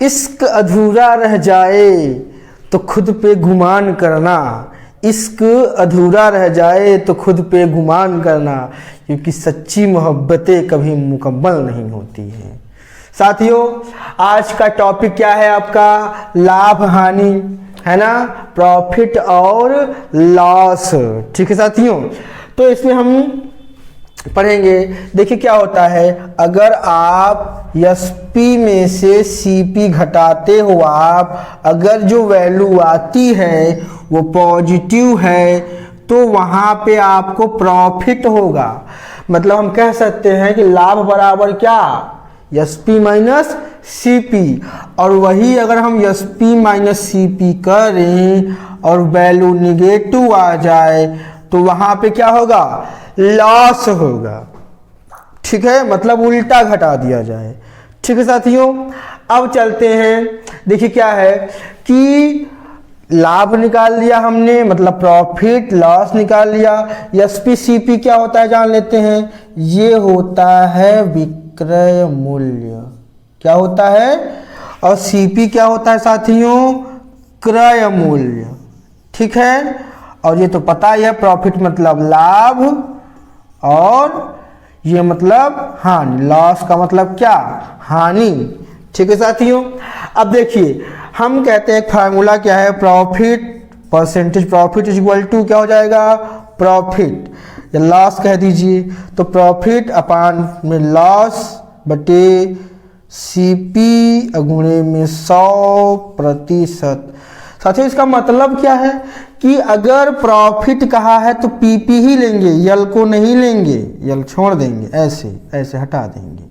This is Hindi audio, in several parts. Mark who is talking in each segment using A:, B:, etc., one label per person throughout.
A: इश्क अधूरा रह जाए तो खुद पे गुमान करना, इश्क अधूरा रह जाए तो खुद पे गुमान करना, क्योंकि सच्ची मोहब्बतें कभी मुकम्मल नहीं होती हैं। साथियों, आज का टॉपिक क्या है आपका? लाभ हानि, है ना, प्रॉफिट और लॉस। ठीक है साथियों, तो इसमें हम पढ़ेंगे। देखिए क्या होता है, अगर आप एसपी में से सीपी घटाते हो, आप अगर जो वैल्यू आती है वो पॉजिटिव है तो वहाँ पे आपको प्रॉफिट होगा। मतलब हम कह सकते हैं कि लाभ बराबर क्या? SP minus CP. और वही अगर हम एसपी माइनस सीपी करें और वैल्यू निगेटिव आ जाए तो वहाँ पे क्या होगा? लॉस होगा। ठीक है, मतलब उल्टा घटा दिया जाए। ठीक है साथियों, अब चलते हैं। देखिए क्या है कि लाभ निकाल लिया हमने, मतलब प्रॉफिट लॉस निकाल लिया। एसपी सीपी क्या होता है जान लेते हैं। ये होता है विक्रय मूल्य। क्या होता है? और सीपी क्या होता है साथियों? क्रय मूल्य। ठीक है, और ये तो पता ही है, प्रॉफिट मतलब लाभ और ये मतलब हानि। लॉस का मतलब क्या? हानि। ठीक है साथियों, अब देखिए हम कहते हैं फार्मूला क्या है? Profit percentage profit is equal to क्या हो जाएगा? प्रॉफिट या लॉस कह दीजिए, तो प्रॉफिट अपान में लॉस बटे सीपी गुणे में 100%। साथियों, इसका मतलब क्या है कि अगर प्रॉफिट कहा है तो पीपी ही लेंगे, यल को नहीं लेंगे, यल छोड़ देंगे, ऐसे ऐसे हटा देंगे।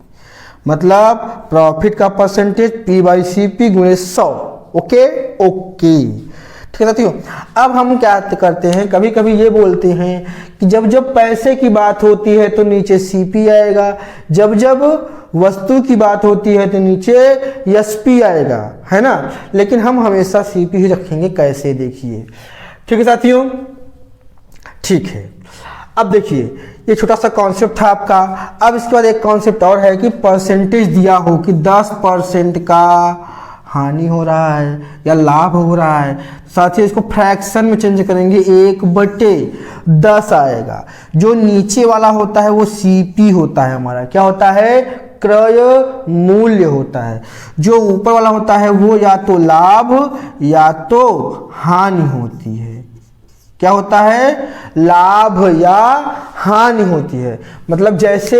A: मतलब प्रॉफिट का percentage P by C P गुणे 100। ओके ओके, ठीक है साथियों। अब हम क्या करते हैं, कभी कभी ये बोलते हैं कि जब जब पैसे की बात होती है तो नीचे सीपी आएगा, जब जब वस्तु की बात होती है तो नीचे एसपी आएगा, है ना। लेकिन हम हमेशा सीपी ही रखेंगे। कैसे? देखिए, ठीक है साथियों, ठीक है। अब देखिए ये छोटा सा कॉन्सेप्ट था आपका। अब इसके बाद एक कॉन्सेप्ट और है कि परसेंटेज दिया हो कि 10% का हानि हो रहा है या लाभ हो रहा है, साथ ही इसको फ्रैक्शन में चेंज करेंगे, 1/10 आएगा। जो नीचे वाला होता है वो सीपी होता है हमारा, क्या होता है? क्रय मूल्य होता है। जो ऊपर वाला होता है वो या तो लाभ या तो हानि होती है। क्या होता है? लाभ या हानि होती है। मतलब जैसे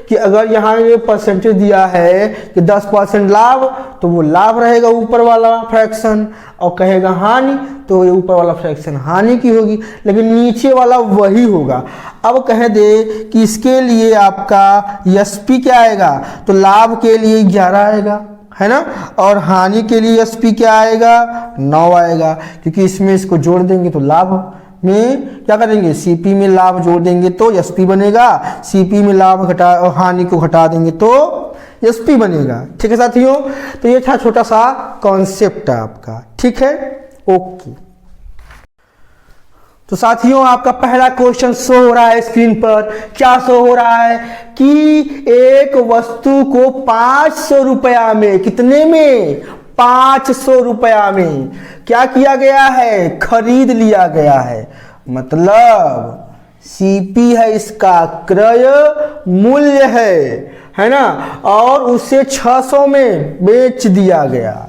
A: कि अगर यहाँ ये परसेंटेज दिया है कि 10% लाभ, तो वो लाभ रहेगा ऊपर वाला फ्रैक्शन, और कहेगा हानि तो ये ऊपर वाला फ्रैक्शन हानि की होगी, लेकिन नीचे वाला वही होगा। अब कह दे कि इसके लिए आपका एसपी क्या आएगा, तो लाभ के लिए 11 आएगा, है ना, और हानि के लिए एसपी क्या आएगा? 9 आएगा, क्योंकि इसमें इसको जोड़ देंगे तो लाभ में क्या करेंगे? सीपी में लाभ जोड़ देंगे तो एसपी बनेगा, सीपी में लाभ घटा हानि को घटा देंगे तो एसपी बनेगा। ठीक है साथियों, तो ये था छोटा सा कॉन्सेप्ट आपका। ठीक है, ओके। तो साथियों, आपका पहला क्वेश्चन शो हो रहा है स्क्रीन पर। क्या शो हो रहा है कि एक वस्तु को 500 रुपया में, कितने में? 500 रुपया में क्या किया गया है? खरीद लिया गया है। मतलब सीपी है इसका, क्रय मूल्य है ना, और उसे 600 में बेच दिया गया,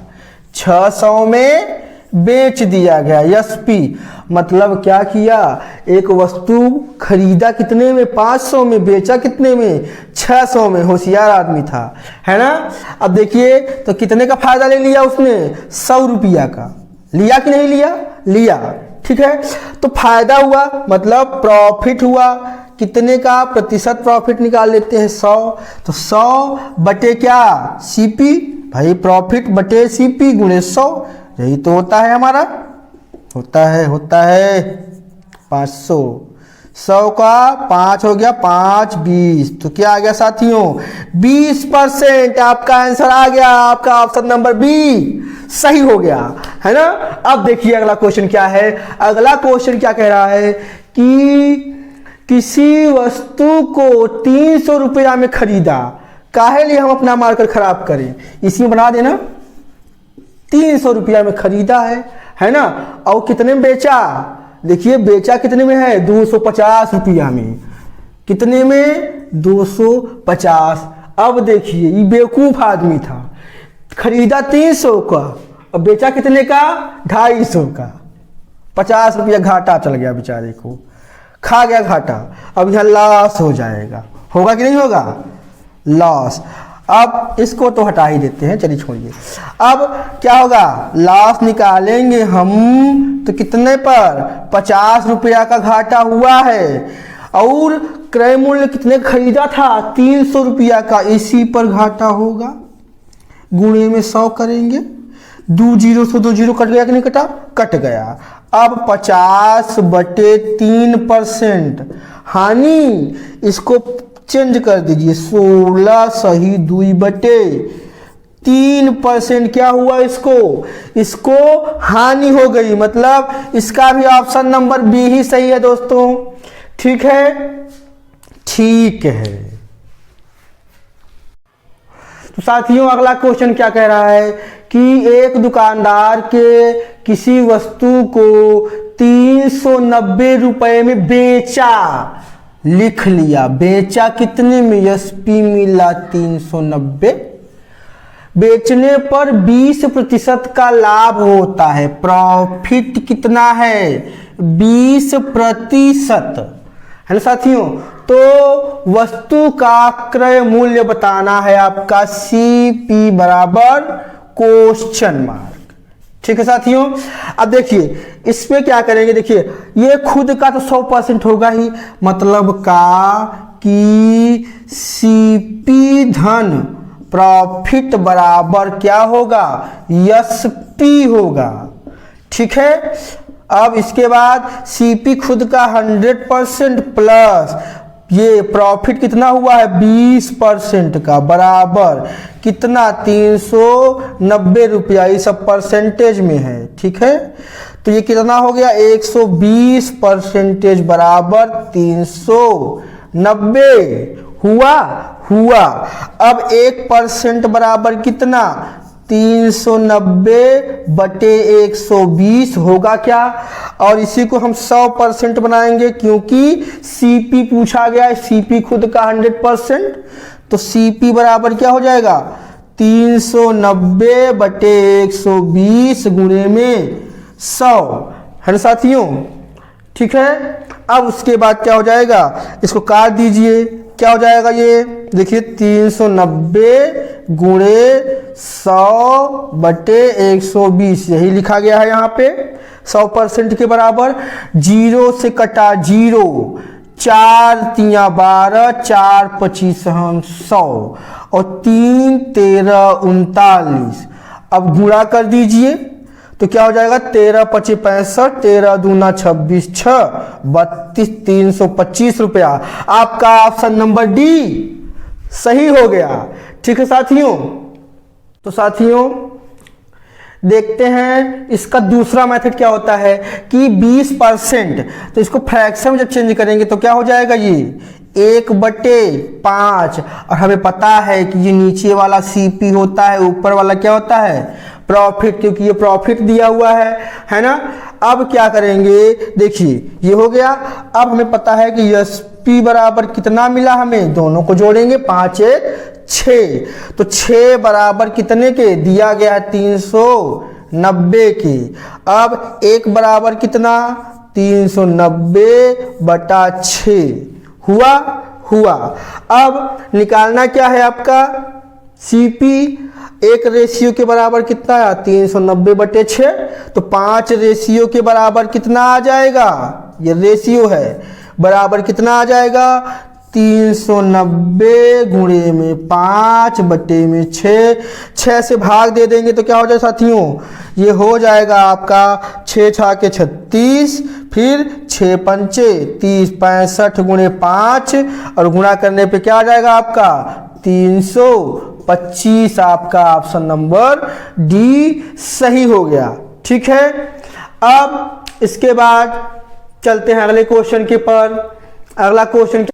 A: 600 में बेच दिया गया। एसपी मतलब क्या किया? एक वस्तु खरीदा कितने में? 500 में, बेचा कितने में? 600 में। होशियार आदमी था, है ना। अब देखिए तो कितने का फायदा ले लिया उसने? 100 रुपया का। लिया कि नहीं लिया? लिया। ठीक है, तो फायदा हुआ मतलब प्रॉफिट हुआ। कितने का प्रतिशत प्रॉफिट निकाल लेते हैं? 100। तो 100 बटे क्या? सीपी। भाई प्रॉफिट बटे सीपी गुणे 100, यही तो होता है हमारा। होता है 500। 100 का 5 हो गया, 5 20, तो क्या आ गया साथियों? 20% आपका आंसर आ गया। आपका ऑप्शन नंबर बी सही हो गया, है ना। अब देखिए अगला क्वेश्चन क्या है। अगला क्वेश्चन क्या कह रहा है कि किसी वस्तु को 300 रुपया में खरीदा, काहे लिए हम अपना मार्कर खराब करें? इसी में बना देना, 300 रुपया में खरीदा है ना, और कितने में बेचा, देखिए बेचा कितने में है, 250 रुपया में, कितने में, 250। अब देखिए ये बेवकूफ़ आदमी था, खरीदा 300 का और बेचा कितने का, 250 का, 50 रुपया घाटा चल गया बेचारे को, खा गया घाटा। अब यह लॉस हो जाएगा, होगा कि नहीं होगा, लॉस। अब इसको तो हटा ही देते हैं, चलिए छोड़िए। अब क्या होगा, लॉस निकालेंगे हम तो कितने पर, 50 रुपया का घाटा हुआ है, और क्रय मूल्य कितने खरीदा था, 300 रुपया का, इसी पर घाटा होगा। गुणे में 100 करेंगे, 2 जीरो से 2 जीरो कट गया कि नहीं कटा, कट गया। अब 50/3% हानि, इसको चेंज कर दीजिए, 16 सही 2/3% क्या हुआ, इसको हानि हो गई, मतलब इसका भी ऑप्शन नंबर बी ही सही है दोस्तों। ठीक है, ठीक है। तो साथियों अगला क्वेश्चन क्या कह रहा है कि एक दुकानदार के किसी वस्तु को 390 रुपए में बेचा, लिख लिया, बेचा कितने में, एसपी मिला 390, बेचने पर 20% का लाभ होता है, प्रॉफिट कितना है, 20%, है ना साथियों। तो वस्तु का क्रय मूल्य बताना है आपका, CP बराबर क्वेश्चन मार्क। ठीक है साथियों। अब देखिए इसमें क्या करेंगे, देखिए ये खुद का तो 100% होगा ही, मतलब का कि CP धन प्रॉफिट बराबर क्या होगा, SP होगा। ठीक है। अब इसके बाद CP खुद का 100% प्लस ये प्रॉफिट कितना हुआ है 20% का, बराबर कितना 390 रुपया, ये सब परसेंटेज में है। ठीक है। तो ये कितना हो गया 120% बराबर 390 हुआ। अब 1% बराबर कितना 390/120 होगा क्या, और इसी को हम 100% बनाएंगे क्योंकि CP पूछा गया है, CP खुद का 100%, तो CP बराबर क्या हो जाएगा 390/120 गुणे में 100, है ना साथियों। ठीक है। अब उसके बाद क्या हो जाएगा, इसको काट दीजिए, क्या हो जाएगा ये देखिए 390 गुणे 100/120, यही लिखा गया है यहाँ पे 100% के बराबर। जीरो से कटा जीरो, 4 तिया 12, 4 25 100 और 3 13 39। अब गुणा कर दीजिए तो क्या हो जाएगा 13 25 65, 13 दूना 26, 6 32, 325 रुपया। आपका ऑप्शन नंबर डी सही हो गया। ठीक है साथियों। तो साथियों देखते हैं इसका दूसरा मेथड क्या होता है कि 20%, तो इसको फ्रैक्शन में जब चेंज करेंगे तो क्या हो जाएगा ये 1/5, और हमें पता है कि ये नीचे वाला CP होता है, ऊपर वाला क्या होता है प्रॉफिट, क्योंकि ये प्रॉफिट दिया हुआ है ना। अब क्या करेंगे, देखिए ये हो गया। अब हमें पता है कि SP बराबर कितना मिला हमें, दोनों को जोड़ेंगे 5 1 6, तो 6 बराबर कितने के दिया गया है 390 के। अब 1 बराबर कितना 390/6 हुआ। अब निकालना क्या है आपका CP, एक रेशियो के बराबर कितना है 390/6, तो 5 रेशियो के बराबर कितना आ जाएगा, ये रेशियो है, बराबर कितना आ जाएगा 390 गुणे में 5/6, 6 से भाग दे देंगे तो क्या हो जाएगा साथियों, ये हो जाएगा आपका 6 6 के 36, फिर 6 पंचे 30, 65 गुणे 5 और गुणा करने पे क्या आ जाएगा आपका 325। आपका ऑप्शन नंबर डी सही हो गया। ठीक है। अब इसके बाद चलते हैं अगले क्वेश्चन के पर। अगला क्वेश्चन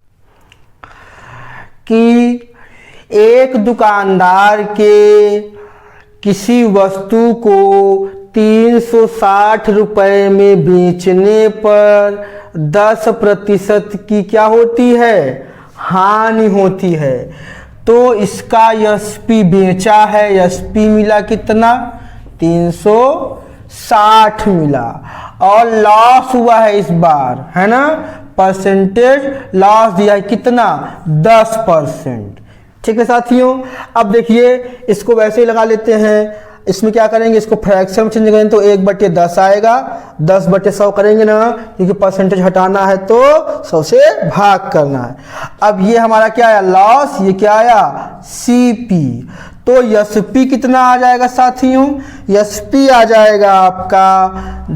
A: कि एक दुकानदार के किसी वस्तु को 360 रुपए में बेचने पर 10% की क्या होती है, हानि होती है। तो इसका एसपी बेचा है, एसपी मिला कितना, 360 मिला, और लॉस हुआ है इस बार, है ना, परसेंटेज लॉस दिया है कितना, 10%। ठीक है साथियों, अब देखिए इसको वैसे ही लगा लेते हैं। इसमें क्या करेंगे, इसको फ्रैक्शन में चेंज करेंगे तो 1/10 आएगा, 10/100 करेंगे ना, क्योंकि परसेंटेज हटाना है तो 100 से भाग करना है। अब ये हमारा क्या आया, लॉस, ये क्या आया, सीपी। तो एसपी कितना आ जाएगा साथियों, एसपी आ जाएगा आपका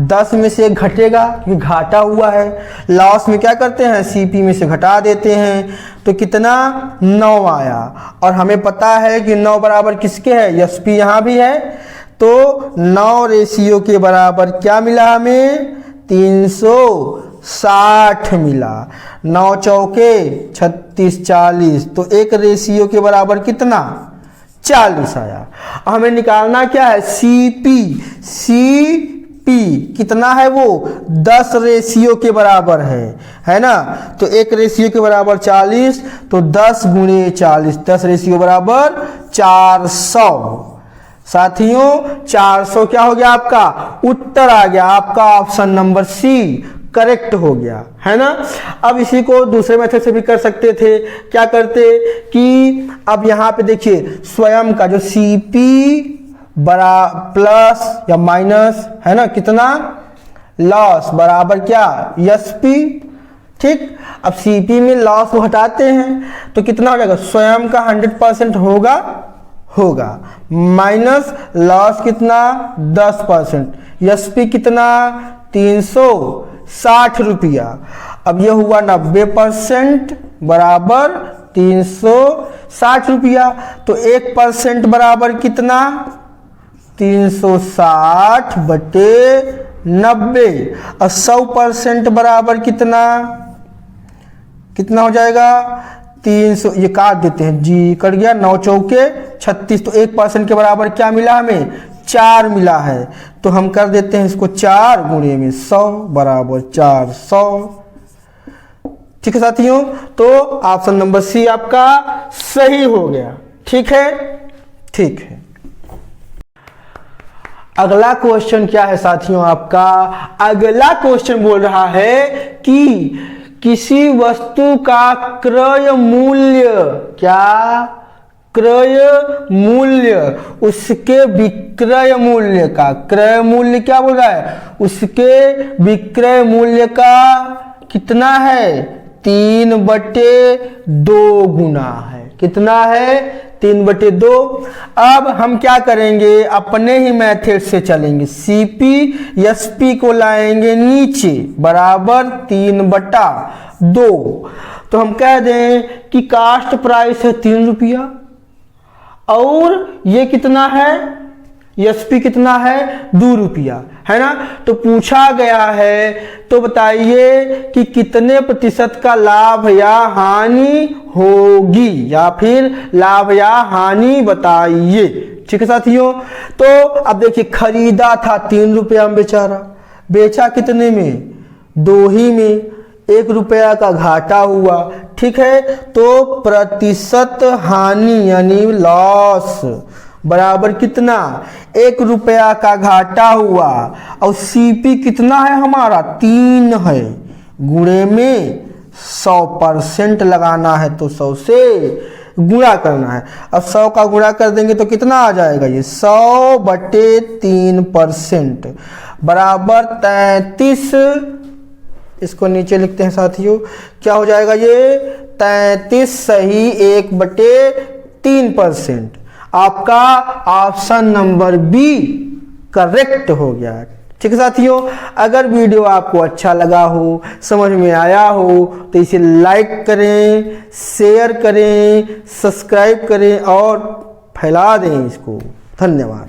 A: 10 में से 1 घटेगा क्योंकि घाटा हुआ है। लॉस में क्या करते हैं, सीपी में से घटा देते हैं, तो कितना, 9 आया। और हमें पता है कि 9 बराबर किसके है, एसपी यहाँ भी है, तो 9 रेशियो के बराबर क्या मिला हमें, 360 मिला। 9 चौके 36, 40, तो 1 रेशियो के बराबर कितना, 40 आया। हमें निकालना क्या है, सीपी। सीपी कितना है, वो 10 रेशियो के बराबर है ना। तो 1 रेशियो के बराबर 40, तो 10 × 40, 10 रेशियो बराबर 400। साथियों 400 क्या हो गया, आपका उत्तर आ गया, आपका ऑप्शन नंबर सी करेक्ट हो गया, है ना। अब इसी को दूसरे मेथड से भी कर सकते थे। क्या करते कि अब यहाँ पे देखिए स्वयं का जो सीपी बड़ा प्लस या माइनस, है ना, कितना, लॉस बराबर क्या, एसपी। ठीक, अब सीपी में लॉस को हटाते हैं तो कितना हो जाएगा, स्वयं का 100% होगा माइनस लॉस कितना, 10%, एसपी कितना, 360 रुपया। अब ये हुआ 90% बराबर 360 रुपया, तो 1% बराबर कितना, 360/90, और 100% बराबर कितना हो जाएगा, 300, ये काट देते हैं, जी कट गया, 9 चौके 36, तो 1% के बराबर क्या मिला हमें, 4 मिला है। तो हम कर देते हैं इसको 4 × 100 बराबर 400। ठीक है साथियों, तो ऑप्शन नंबर सी आपका सही हो गया। ठीक है, ठीक है। अगला क्वेश्चन क्या है साथियों, आपका अगला क्वेश्चन बोल रहा है कि किसी वस्तु का क्रय मूल्य, क्या, क्रय मूल्य, उसके विक्रय मूल्य का, क्रय मूल्य क्या बोल रहा है, उसके विक्रय मूल्य का कितना है, 3/2 गुना है। कितना है, 3/2। अब हम क्या करेंगे, अपने ही मेथड से चलेंगे, सीपी एसपी को लाएंगे नीचे, बराबर 3/2। तो हम कह दें कि कास्ट प्राइस है 3 रुपया, और ये कितना है, एसपी कितना है, 2 रुपया, है ना। तो पूछा गया है, तो बताइए कि कितने प्रतिशत का लाभ या हानि होगी, या फिर लाभ या हानि बताइए। ठीक है साथियों, तो अब देखिए खरीदा था 3 रुपया में, बेचारा बेचा कितने में, 2 ही में, 1 रुपया का घाटा हुआ। ठीक है, तो प्रतिशत हानि यानी लॉस बराबर कितना, 1 रुपया का घाटा हुआ, और सीपी कितना है हमारा, 3 है, गुणे में 100% लगाना है, तो 100 से गुणा करना है। अब 100 का गुणा कर देंगे तो कितना आ जाएगा, ये 100/3% बराबर 33। इसको नीचे लिखते हैं साथियों, क्या हो जाएगा ये, 33 सही 1/3%। आपका ऑप्शन नंबर बी करेक्ट हो गया। ठीक है साथियों, अगर वीडियो आपको अच्छा लगा हो, समझ में आया हो, तो इसे लाइक करें, शेयर करें, सब्सक्राइब करें और फैला दें इसको। धन्यवाद।